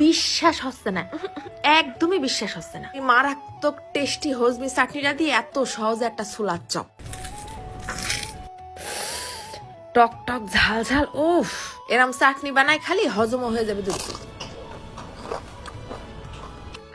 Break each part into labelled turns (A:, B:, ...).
A: বিশ্বাস হচ্ছে না, একদমই বিশ্বাস হচ্ছে না। মারাত্মক টেস্টি হজমি চাটনিটা দিয়ে এত সহজে একটা ছোলার চপ, টক টক ঝাল ঝাল, উফ এরম চাটনি বানাই খালি হজম হয়ে যাবে দ্রুত।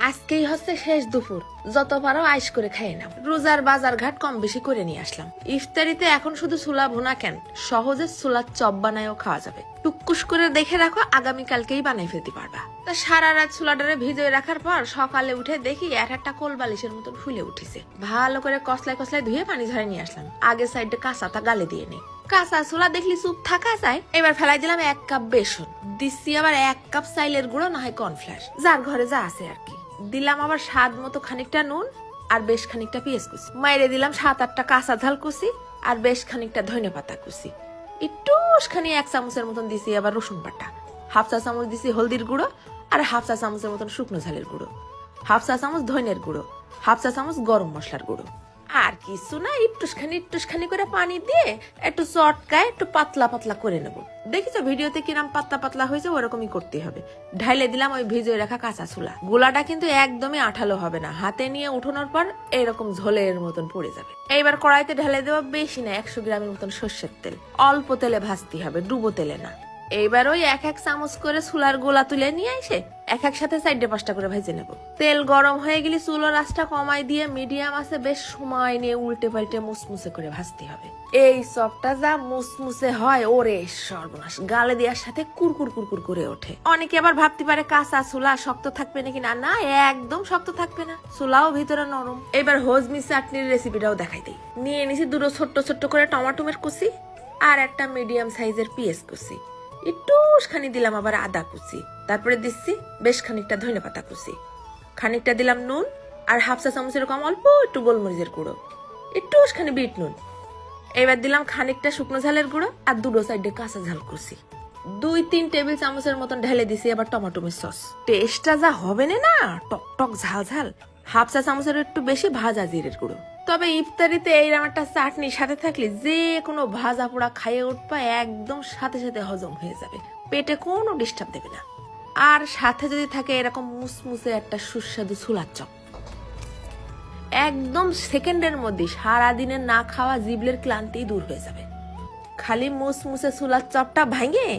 A: আজকেই হচ্ছে শেষ দুপুর, যত পারো আইস করে খাইয়ে নাও। রোজার বাজার ঘাট কম বেশি করে নিয়ে আসলাম। ইফতারিতে এখন শুধু ছোলা ভুনা কেন, সহজে ছোলার চপ বানায়ও খাওয়া যাবে। টুকুস করে দেখে রাখো, আগামীকালকেই বানাই ফেলতে পারবা। তা সারা রাত ছোলাটারে ভিজিয়ে রাখার পর সকালে উঠে দেখি একটা কোল বালিশের মতন ফুলে উঠেছে। ভালো করে কসলায় কসলায় ধুয়ে পানি ঝরে নিয়ে আসলাম। আগে সাইডে কাঁচাটা গালে দিয়ে নেই। কাঁচা ছোলা দেখলি চুপ থাকা যায়। এবার ফেলাই দিলাম 1 কাপ বেসন, দিচ্ছি আবার 1 কাপ চাইলের গুঁড়ো না হয় কর্নফ্লাওয়ার, যার ঘরে যা আছে আর কি। দিলাম আবার স্বাদ মতো খানিকটা নুন আর বেশ খানিকটা পেঁয়াজ কুচি। মাইরে দিলাম 7-8টা কাঁচা ঝাল কুচি আর বেশ খানিকটা ধনে পাতা কুচি। একটু খানি 1 চামচের মতন দিছি আবার রসুন বাটা। 1/2 চা চামচ দিছি হলদির গুঁড়ো আর 1/2 চা চামচের মতন শুকনো ঝালের গুঁড়ো, 1/2 চা চামচ ধনের গুঁড়ো, 1/2 চা চামচ গরম মশলার গুঁড়ো। আর কিছু না, একটুখানি করে পানি দিয়ে একটু চটকায় একটু পাতলা পাতলা করে নেব। দেখিছো ভিডিওতে কিরাম পাতলা পাতলা হয়েছে, ওরকমই করতে হবে। ঢাইলে দিলাম ওই ভিজিয়ে রাখা কাঁচা ছোলা। গোলাটা কিন্তু একদমই আঠালো হবে না, হাতে নিয়ে উঠানোর পর এরকম ঝোলের মতন পড়ে যাবে। এইবার কড়াইতে ঢেলে দেওয়া বেশি না, 100 গ্রামের মতন সর্ষের তেল। অল্প তেলে ভাজতে হবে, ডুবো তেলে না। এইবার ওই 1-1 চামচ করে ছোলার গোলা তুলে নিয়ে এসে এক সাথে 4-5টা করে ভেজে নেব। তেল গরম হয়ে গেলে চুলার আঁচটা কমাই দিয়ে মিডিয়াম আছে বেশ সময় নিয়ে উল্টে পাল্টে মুসমুসে করে ভাজতে হবে। এই চপটা যা মুসমুসে হয়, ওরে সর্বনাশ, গালে দেওয়ার সাথে কুরকুর কুরকুর করে ওঠে। অনেকে আবার ভাবতে পারে কাঁচা ছোলা শক্ত থাকবে নাকি, না না একদম শক্ত থাকবে না, ছোলাও ভিতরে নরম। এবার হজমি চাটনির রেসিপিটাও দেখাই দিই। নিয়ে নিছি 2 ছোট্ট ছোট্ট করে টমাটোমের কুচি আর একটা মিডিয়াম সাইজের পেঁয়াজ কুচি। একটু খানি দিলাম আবার আদা কুচি, তারপরে দিচ্ছি বেশ খানিকটা ধনে পাতা কুচি, খানিকটা দিলাম নুন আর 1/2 চা চামচের কম অল্প একটু গোলমরিচের গুঁড়ো, একটু খানি বিট নুন। এবার দিলাম খানিকটা শুকনো ঝালের গুঁড়ো আর 2 সাইডে কাঁচা ঝাল কুচি। 2-3 টেবিল চামচের মতন ঢেলে দিছি আবার টমেটোমের সস। টেস্টটা যা হবে না, টক টক ঝাল ঝাল। 1/2 চা চামচের একটু বেশি ভাজা জিরের গুঁড়ো। তবে ইফতারিতে এইরকম একটা চাটনির সাথে থাকলে যে কোনো ভাজা পোড়া খাইয়ে উঠবা একদম সাথে সাথে হজম হয়ে যাবে, পেটে কোনো ডিস্টার্ব দেবে না। আর সাথে যদি থাকে এরকম মুসমুসে একটা সুস্বাদু ছোলার চপ, একদম সেকেন্ডের মধ্যে সারাদিনের না খাওয়া জিভলের ক্লান্তি দূর হয়ে যাবে। খালি মুসমুসে ছোলার চপটা ভাঙে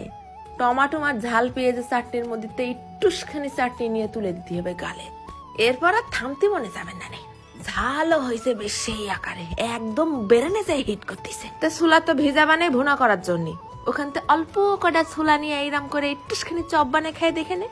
A: টমাটো আর ঝাল পেঁয়াজের চাটনির মধ্যে একটুখানি চাটনি নিয়ে তুলে দিতে হবে গালে। এরপর আর থামতে মনে যাবে না। ঝালও হয়েছে বেশ সেই আকারে, একদম বেরেনে যায় হিট করতেছে। তা ছোলা তো ভেজা বানাই ভুনা করার জন্য, ওখান থেকে অল্প কটা ছোলা নিয়ে এইরকম করে একটুখানি চপ বানিয়ে খাই দেখে নে।